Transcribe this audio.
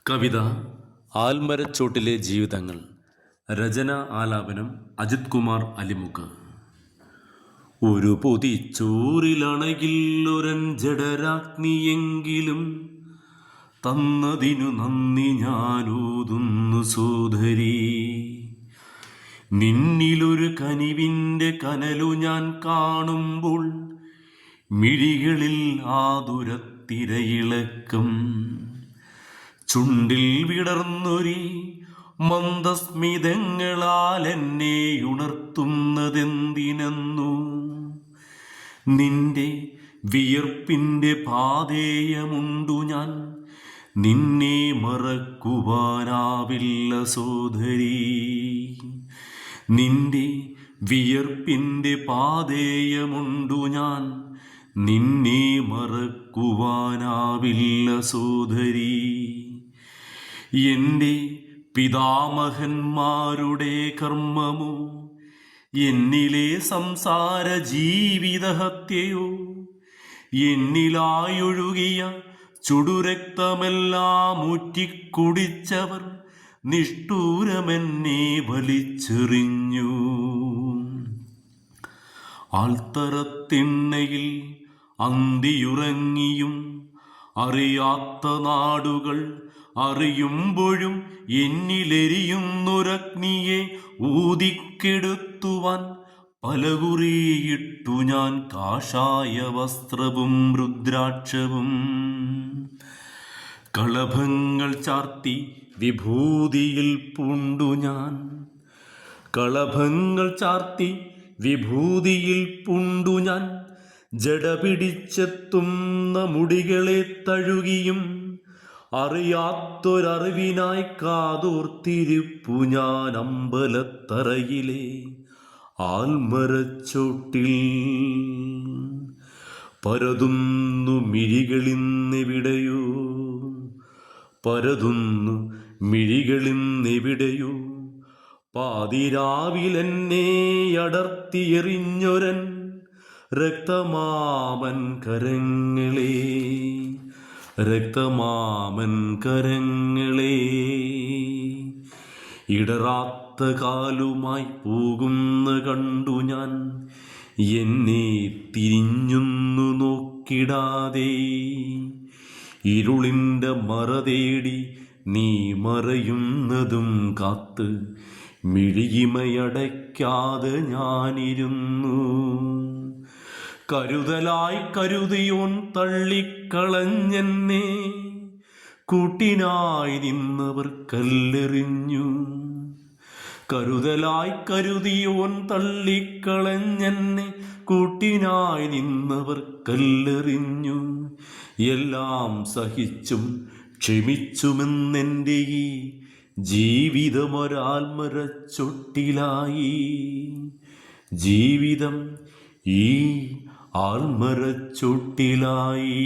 കവിത ആൽമരച്ചോട്ടിലെ ജീവിതങ്ങൾ. രചന ആലാപനം അജിത് കുമാർ അലിമുക്ക്. ഒരു പൊതിച്ചോറിലണകില്ലൊരഞ്ജടരാഗ്നിയെങ്കിലും തന്നതിനു നന്ദി ഞാനൂതുന്നു സോദരീ. നിന്നിലൊരു കനിവിൻ്റെ കനലു ഞാൻ കാണുമ്പോൾ മിഴികളിൽ ആതുരത്തിരയിളക്കം. ചുണ്ടിൽ വിടർന്നൊരി മന്ദസ്മിതങ്ങളാൽ എന്നെ ഉണർത്തുന്നതെന്തിനെന്നു. നിന്റെ വിയർപ്പിൻ്റെ പാതേയമുണ്ടു ഞാൻ, നിന്നെ മറക്കുവാനാവില്ല സോദരീ. നിന്റെ വിയർപ്പിൻ്റെ പാതേയമുണ്ടു ഞാൻ, നിന്നെ മറക്കുവാനാവില്ല സോദരീ. എൻ്റെ പിതാമഹന്മാരുടെ കർമ്മമോ, എന്നിലെ സംസാര ജീവിതഹത്യയോ, എന്നിലായൊഴുകിയ ചുടുരക്തമെല്ലാം ഊറ്റിക്കുടിച്ചവർ നിഷ്ഠൂരമെന്നെ വലിച്ചെറിഞ്ഞു. ആൾത്തറത്തിണ്ണയിൽ അന്തിയുറങ്ങിയും അറിയാത്ത നാടുകൾ അറിയുമ്പോഴും എന്നിലെരിയുന്നൊരഗ്നിയെ ഊതിക്കെടുത്തുവാൻ പലകുറിയിട്ടു ഞാൻ കാഷായ വസ്ത്രവും രുദ്രാക്ഷവും. കളഭങ്ങൾ ചാർത്തി വിഭൂതിയിൽ പൂണ്ടു ഞാൻ, കളഭങ്ങൾ ചാർത്തി വിഭൂതിയിൽ പൂണ്ടു ഞാൻ. ജട പിടിച്ചെത്തുന്ന മുടികളെ തഴുകിയും അറിയാത്തൊരറിവിനായി കാതോർത്തിരിപ്പു ഞാൻ അമ്പലത്തറയിലെ ആൽമരച്ചോട്ടിൽ. പരതുന്നു മിഴികളിന്നെവിടെയോ, പരതുന്നു മിഴികളിന്നെവിടെയോ, പാതിരാവിലെന്നെ അടർത്തിയെറിഞ്ഞൊരൻ രക്തമാമൻ കരങ്ങളെ, രക്തമാമൻ കരങ്ങളെ. ഇടറാത്ത കാലുമായി പോകുന്ന കണ്ടു ഞാൻ, എന്നെ തിരിഞ്ഞൊന്നു നോക്കിടാതെ. ഇരുളിൻ്റെ മറ തേടി നീ മറയുന്നതും കാത്ത് മിഴിയിമയടയ്ക്കാതെ ഞാനിരുന്നു. കരുതലായി കരുതിയോൻ തള്ളിക്കളഞ്ഞെന്നെ, കൂട്ടിനായി നിന്നവർ കല്ലെറിഞ്ഞു. കരുതലായി കരുതിയോൻ തള്ളിക്കളഞ്ഞെന്നെ, കൂട്ടിനായി നിന്നവർ കല്ലെറിഞ്ഞു. എല്ലാം സഹിച്ചും ക്ഷമിച്ചുമെന്നെൻ്റെ ഈ ജീവിതമൊരാൽമരച്ചൊട്ടിലായി. ജീവിതം ഈ ആൽമരച്ചൊട്ടിലായി.